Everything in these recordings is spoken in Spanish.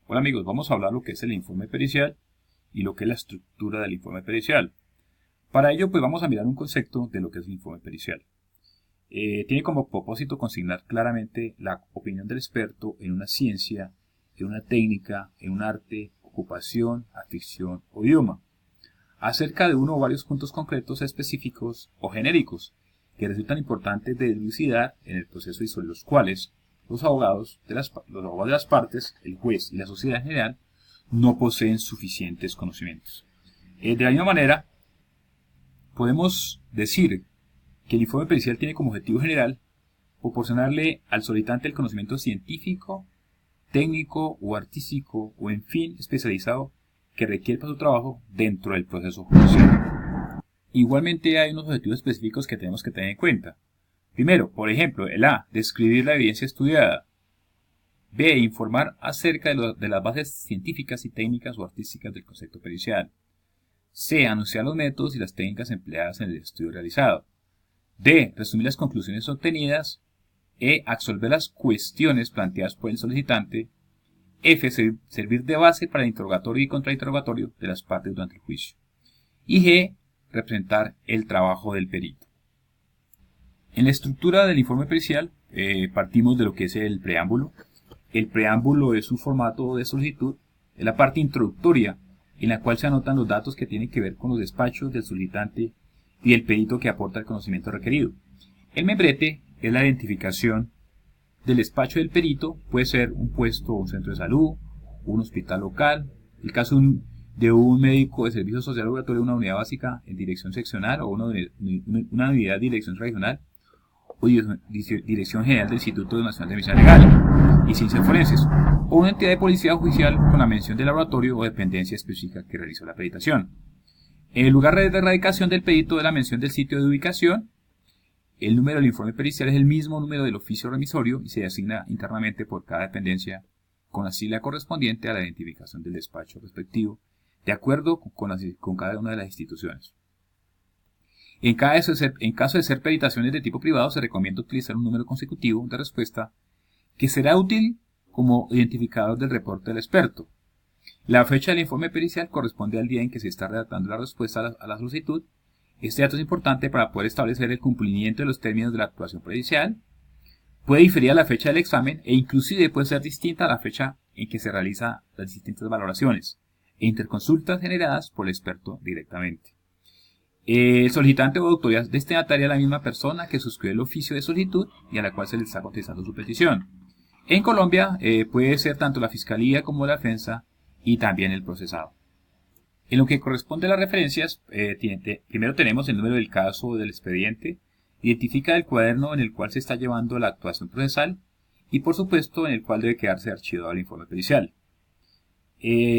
Hola amigos, vamos a hablar lo que es el informe pericial y lo que es la estructura del informe pericial. Para ello, pues vamos a mirar un concepto de lo que es el informe pericial. Tiene como propósito consignar claramente la opinión del experto en una ciencia, en una técnica, en un arte, ocupación, afición o idioma, acerca de uno o varios puntos concretos específicos o genéricos que resultan importantes de dilucidar en el proceso y sobre los cuales los abogados de las partes, el juez y la sociedad en general no poseen suficientes conocimientos. De la misma manera, podemos decir que el informe pericial tiene como objetivo general proporcionarle al solicitante el conocimiento científico, técnico o artístico o en fin especializado que requiere para su trabajo dentro del proceso judicial. Igualmente hay unos objetivos específicos que tenemos que tener en cuenta. Primero, por ejemplo, el A, describir la evidencia estudiada. B, informar acerca de las bases científicas y técnicas o artísticas del concepto pericial. C, anunciar los métodos y las técnicas empleadas en el estudio realizado. D, resumir las conclusiones obtenidas. E, absolver las cuestiones planteadas por el solicitante. F, servir de base para el interrogatorio y contrainterrogatorio de las partes durante el juicio. Y G, representar el trabajo del perito. En la estructura del informe pericial partimos de lo que es el preámbulo. El preámbulo es un formato de solicitud, es la parte introductoria en la cual se anotan los datos que tienen que ver con los despachos del solicitante y del perito que aporta el conocimiento requerido. El membrete es la identificación del despacho del perito, puede ser un puesto o un centro de salud, un hospital local, el caso de un médico de servicio social obligatorio, una unidad básica en dirección seccional o una unidad de dirección regional o Dirección General del Instituto Nacional de Medicina Legal y Ciencias Forenses, o una entidad de policía judicial con la mención del laboratorio o dependencia específica que realizó la peritación. En el lugar de radicación del perito de la mención del sitio de ubicación, el número del informe pericial es el mismo número del oficio remisorio y se asigna internamente por cada dependencia con la sigla correspondiente a la identificación del despacho respectivo, de acuerdo con cada una de las instituciones. En caso de ser peritaciones de tipo privado, se recomienda utilizar un número consecutivo de respuesta que será útil como identificador del reporte del experto. La fecha del informe pericial corresponde al día en que se está redactando la respuesta a la solicitud. Este dato es importante para poder establecer el cumplimiento de los términos de la actuación pericial. Puede diferir a la fecha del examen e inclusive puede ser distinta a la fecha en que se realizan las distintas valoraciones e interconsultas generadas por el experto directamente. El solicitante o autoridad destinataria es la misma persona que suscribe el oficio de solicitud y a la cual se le está contestando su petición. En Colombia puede ser tanto la Fiscalía como la Defensa y también el procesado. En lo que corresponde a las referencias, primero tenemos el número del caso o del expediente, identifica el cuaderno en el cual se está llevando la actuación procesal y por supuesto en el cual debe quedarse archivado el informe pericial.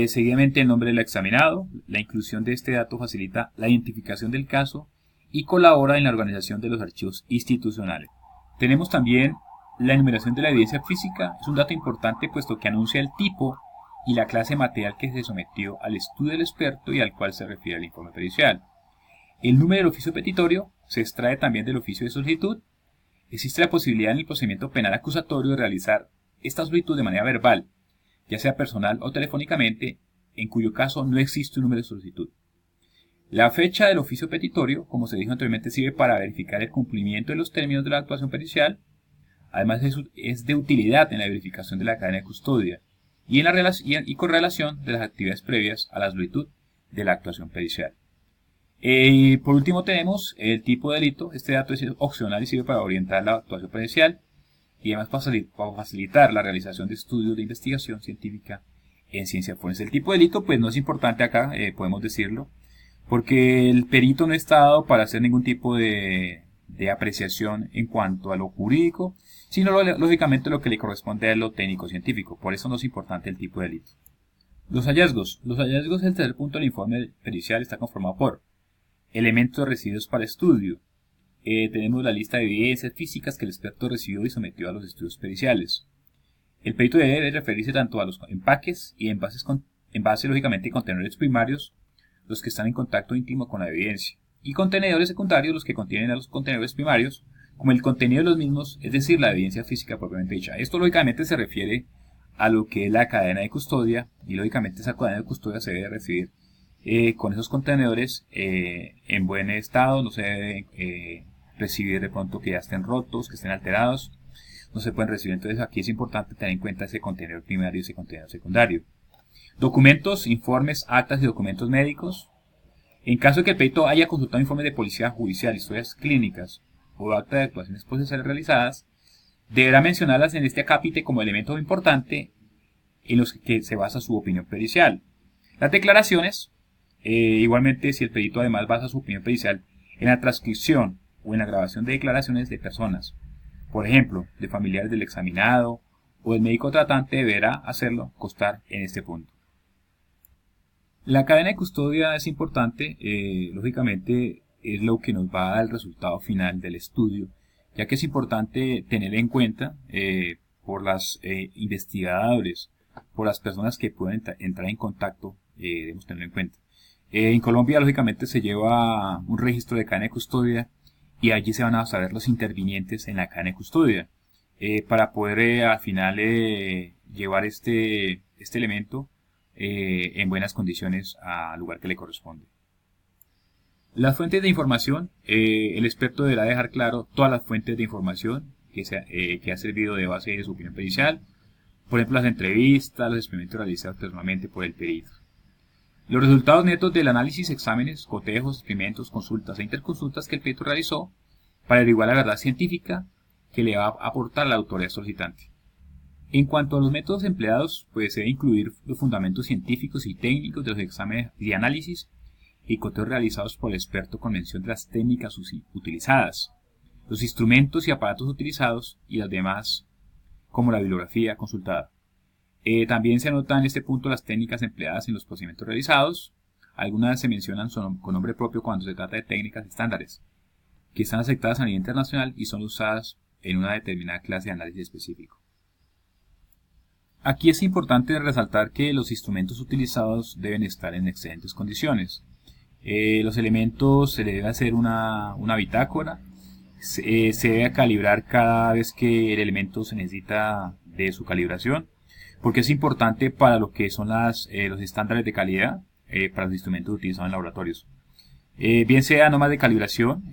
Seguidamente el nombre del examinado. La inclusión de este dato facilita la identificación del caso y colabora en la organización de los archivos institucionales. Tenemos también la enumeración de la evidencia física. Es un dato importante puesto que anuncia el tipo y la clase de material que se sometió al estudio del experto y al cual se refiere el informe pericial. El número del oficio petitorio se extrae también del oficio de solicitud. Existe la posibilidad en el procedimiento penal acusatorio de realizar esta solicitud de manera verbal, ya sea personal o telefónicamente, en cuyo caso no existe un número de solicitud. La fecha del oficio petitorio, como se dijo anteriormente, sirve para verificar el cumplimiento de los términos de la actuación pericial. Además es de utilidad en la verificación de la cadena de custodia y con relación de las actividades previas a la solicitud de la actuación pericial. Por último tenemos el tipo de delito. Este dato es opcional y sirve para orientar la actuación pericial y además para facilitar la realización de estudios de investigación científica en ciencia forense. El tipo de delito pues no es importante acá, podemos decirlo, porque el perito no está dado para hacer ningún tipo de apreciación en cuanto a lo jurídico, sino lógicamente lo que le corresponde a lo técnico-científico. Por eso no es importante el tipo de delito. Los hallazgos. Los hallazgos del tercer punto del informe pericial está conformado por elementos recibidos para estudio. Tenemos la lista de evidencias físicas que el experto recibió y sometió a los estudios periciales. El perito debe referirse tanto a los empaques y envases lógicamente contenedores primarios, los que están en contacto íntimo con la evidencia, y contenedores secundarios, los que contienen a los contenedores primarios, como el contenido de los mismos, es decir, la evidencia física propiamente dicha. Esto lógicamente se refiere a lo que es la cadena de custodia, y lógicamente esa cadena de custodia se debe recibir con esos contenedores en buen estado. No se debe recibir de pronto que ya estén rotos, que estén alterados, no se pueden recibir. Entonces aquí es importante tener en cuenta ese contenedor primario y ese contenedor secundario. Documentos, informes, actas y documentos médicos. En caso de que el perito haya consultado informes de policía judicial, historias clínicas o acta de actuaciones procesales realizadas, deberá mencionarlas en este acápite como elemento importante en los que se basa su opinión pericial. Las declaraciones, igualmente, si el perito además basa su opinión pericial en la transcripción o en la grabación de declaraciones de personas, por ejemplo, de familiares del examinado o del médico tratante, deberá hacerlo constar en este punto. La cadena de custodia es importante, lógicamente es lo que nos va a dar el resultado final del estudio, ya que es importante tener en cuenta por los investigadores, por las personas que pueden entrar en contacto, debemos tenerlo en cuenta. En Colombia, lógicamente, se lleva un registro de cadena de custodia y allí se van a saber los intervinientes en la cadena de custodia para poder al final llevar este elemento en buenas condiciones al lugar que le corresponde. Las fuentes de información, el experto deberá dejar claro todas las fuentes de información que ha servido de base de su opinión pericial, por ejemplo las entrevistas, los experimentos realizados personalmente por el perito. Los resultados netos del análisis, exámenes, cotejos, experimentos, consultas e interconsultas que el perito realizó para averiguar la verdad científica que le va a aportar la autoridad solicitante. En cuanto a los métodos empleados, pues se debe incluir los fundamentos científicos y técnicos de los exámenes y análisis y coteos realizados por el experto con mención de las técnicas utilizadas, los instrumentos y aparatos utilizados y las demás, como la bibliografía consultada. También se anotan en este punto las técnicas empleadas en los procedimientos realizados. Algunas se mencionan con nombre propio cuando se trata de técnicas estándares, que están aceptadas a nivel internacional y son usadas en una determinada clase de análisis específico. Aquí es importante resaltar que los instrumentos utilizados deben estar en excelentes condiciones. Los elementos se le debe hacer una bitácora, se debe calibrar cada vez que el elemento se necesita de su calibración, porque es importante para lo que son los estándares de calidad para los instrumentos utilizados en laboratorios. Bien sea normas de calibración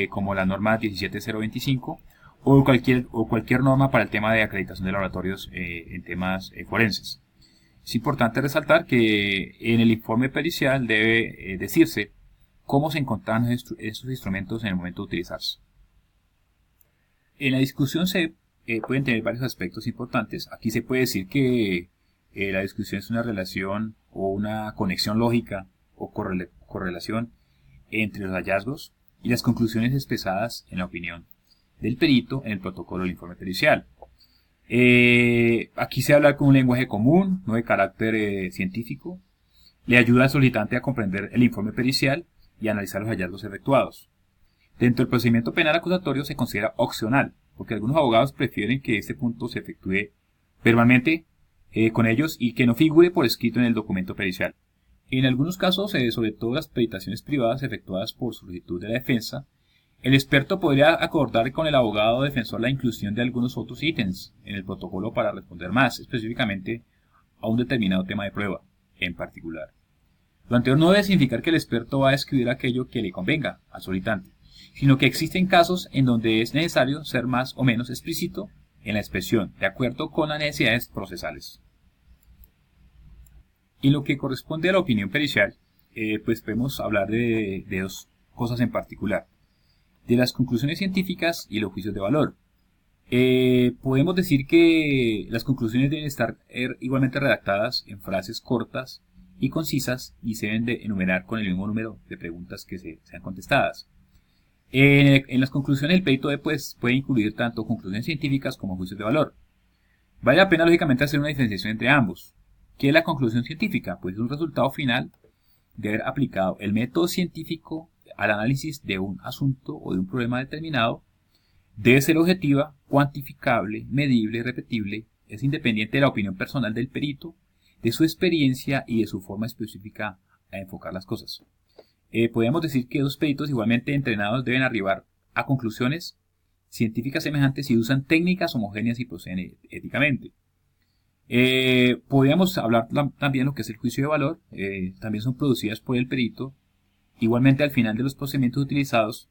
como la norma 17025 o cualquier norma para el tema de acreditación de laboratorios en temas forenses. Es importante resaltar que en el informe pericial debe decirse cómo se encontraron estos instrumentos en el momento de utilizarse. En la discusión se pueden tener varios aspectos importantes. Aquí se puede decir que la discusión es una relación o una conexión lógica o correlación entre los hallazgos y las conclusiones expresadas en la opinión del perito en el protocolo del informe pericial. Aquí se habla con un lenguaje común, no de carácter científico. Le ayuda al solicitante a comprender el informe pericial y a analizar los hallazgos efectuados. Dentro del procedimiento penal acusatorio se considera opcional, porque algunos abogados prefieren que este punto se efectúe verbalmente con ellos y que no figure por escrito en el documento pericial. En algunos casos, sobre todo las peritaciones privadas efectuadas por solicitud de la defensa, el experto podría acordar con el abogado defensor la inclusión de algunos otros ítems en el protocolo para responder más específicamente a un determinado tema de prueba en particular. Lo anterior no debe significar que el experto va a escribir aquello que le convenga al solicitante, sino que existen casos en donde es necesario ser más o menos explícito en la expresión, de acuerdo con las necesidades procesales. En lo que corresponde a la opinión pericial, pues podemos hablar de dos cosas en particular: de las conclusiones científicas y los juicios de valor. Podemos decir que las conclusiones deben estar igualmente redactadas en frases cortas y concisas y se deben de enumerar con el mismo número de preguntas que sean contestadas. En las conclusiones el perito puede incluir tanto conclusiones científicas como juicios de valor. Vale la pena lógicamente hacer una diferenciación entre ambos. ¿Qué es la conclusión científica? Pues es un resultado final de haber aplicado el método científico al análisis de un asunto o de un problema determinado. Debe ser objetiva, cuantificable, medible, repetible, es independiente de la opinión personal del perito, de su experiencia y de su forma específica a enfocar las cosas. Podemos decir que dos peritos igualmente entrenados deben arribar a conclusiones científicas semejantes y usan técnicas homogéneas y proceden éticamente. Podríamos hablar también de lo que es el juicio de valor. También son producidas por el perito, igualmente al final de los procedimientos utilizados,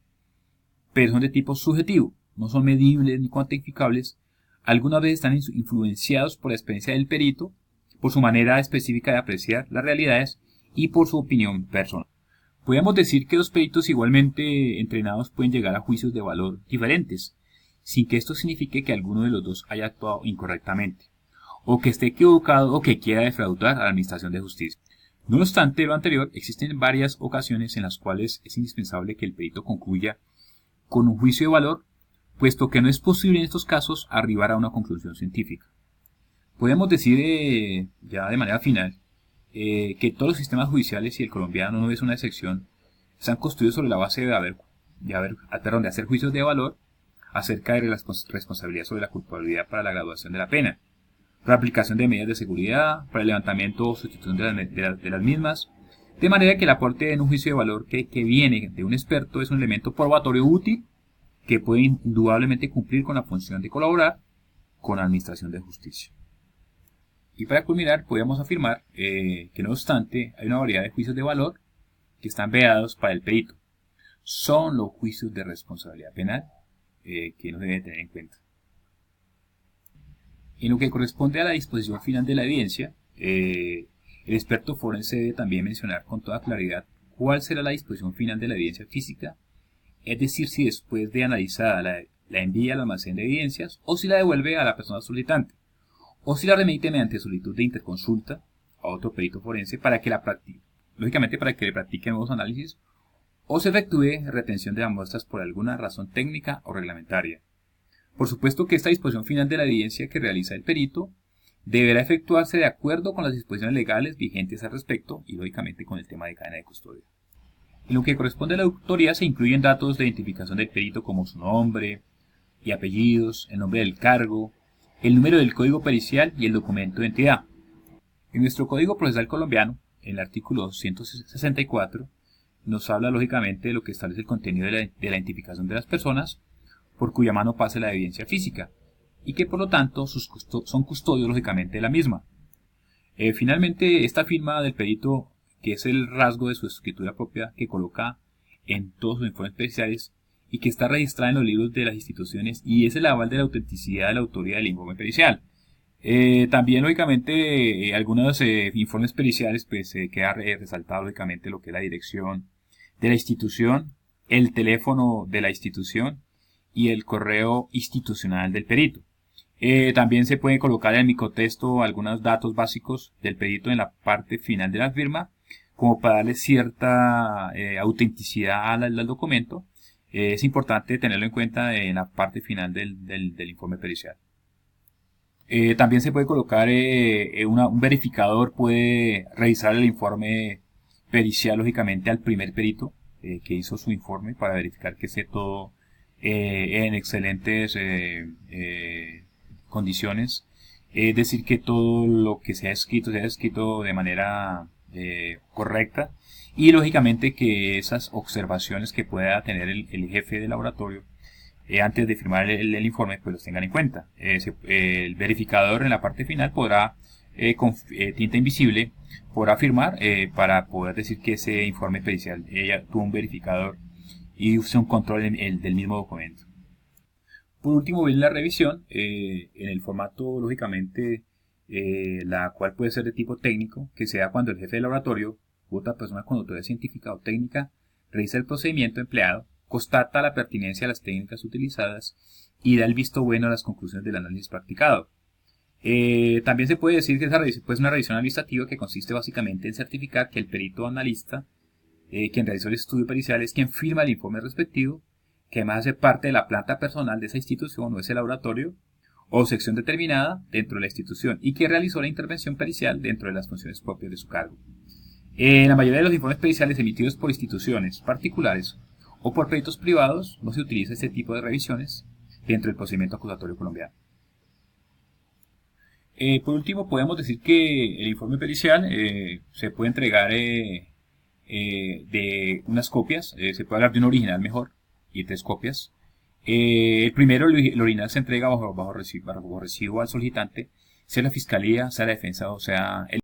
pero son de tipo subjetivo, no son medibles ni cuantificables. Algunas veces están influenciados por la experiencia del perito, por su manera específica de apreciar las realidades y por su opinión personal. Podemos decir que los peritos igualmente entrenados pueden llegar a juicios de valor diferentes, sin que esto signifique que alguno de los dos haya actuado incorrectamente, o que esté equivocado o que quiera defraudar a la administración de justicia. No obstante lo anterior, existen varias ocasiones en las cuales es indispensable que el perito concluya con un juicio de valor, puesto que no es posible en estos casos arribar a una conclusión científica. Podemos decir ya de manera final que todos los sistemas judiciales, y el colombiano no es una excepción, están construidos sobre la base de hacer juicios de valor acerca de la responsabilidad sobre la culpabilidad para la graduación de la pena, para la aplicación de medidas de seguridad, para el levantamiento o sustitución de las mismas, de manera que el aporte en un juicio de valor que viene de un experto es un elemento probatorio útil que puede indudablemente cumplir con la función de colaborar con la administración de justicia. Y para culminar, podemos afirmar que no obstante hay una variedad de juicios de valor que están vedados para el perito. Son los juicios de responsabilidad penal que no se debe tener en cuenta. En lo que corresponde a la disposición final de la evidencia, el experto forense debe también mencionar con toda claridad cuál será la disposición final de la evidencia física, es decir, si después de analizada la envía al almacén de evidencias o si la devuelve a la persona solicitante, o si la remite mediante solicitud de interconsulta a otro perito forense para que la practique, lógicamente para que le practique nuevos análisis, o se efectúe retención de las muestras por alguna razón técnica o reglamentaria. Por supuesto que esta disposición final de la evidencia que realiza el perito deberá efectuarse de acuerdo con las disposiciones legales vigentes al respecto y lógicamente con el tema de cadena de custodia. En lo que corresponde a la autoría se incluyen datos de identificación del perito como su nombre y apellidos, el nombre del cargo, el número del código pericial y el documento de identidad. En nuestro Código Procesal colombiano, en el artículo 164, nos habla lógicamente de lo que establece el contenido de la identificación de las personas por cuya mano pase la evidencia física y que por lo tanto son custodios lógicamente de la misma. Finalmente, esta firma del perito, que es el rasgo de su escritura propia que coloca en todos sus informes periciales y que está registrada en los libros de las instituciones y es el aval de la autenticidad de la autoría del informe pericial. También lógicamente algunos informes periciales pues queda resaltado lógicamente lo que es la dirección de la institución, el teléfono de la institución y el correo institucional del perito. También se puede colocar en el microtexto algunos datos básicos del perito en la parte final de la firma, como para darle cierta autenticidad al documento. Es importante tenerlo en cuenta en la parte final del informe pericial. También se puede colocar un verificador, puede revisar el informe pericial lógicamente al primer perito que hizo su informe para verificar que esté todo en excelentes condiciones, es decir, que todo lo que se ha escrito de manera correcta y lógicamente que esas observaciones que pueda tener el jefe del laboratorio antes de firmar el informe pues los tengan en cuenta. El verificador en la parte final podrá con tinta invisible podrá firmar para poder decir que ese informe pericial tuvo un verificador y use un control del mismo documento. Por último, viene la revisión en el formato, lógicamente, la cual puede ser de tipo técnico, que sea cuando el jefe del laboratorio u otra persona con autoridad científica o técnica revisa el procedimiento empleado, constata la pertinencia de las técnicas utilizadas y da el visto bueno a las conclusiones del análisis practicado. También se puede decir que esa revisión es una revisión administrativa que consiste básicamente en certificar que el perito analista, quien realizó el estudio pericial, es quien firma el informe respectivo, que además hace parte de la planta personal de esa institución o ese laboratorio o sección determinada dentro de la institución y que realizó la intervención pericial dentro de las funciones propias de su cargo. En la mayoría de los informes periciales emitidos por instituciones particulares o por peritos privados no se utiliza este tipo de revisiones dentro del procedimiento acusatorio colombiano. Por último, podemos decir que el informe pericial se puede entregar de unas copias, se puede hablar de un original mejor y 3 copias. El primero, el original se entrega bajo recibo al solicitante, sea la fiscalía, sea la defensa o sea el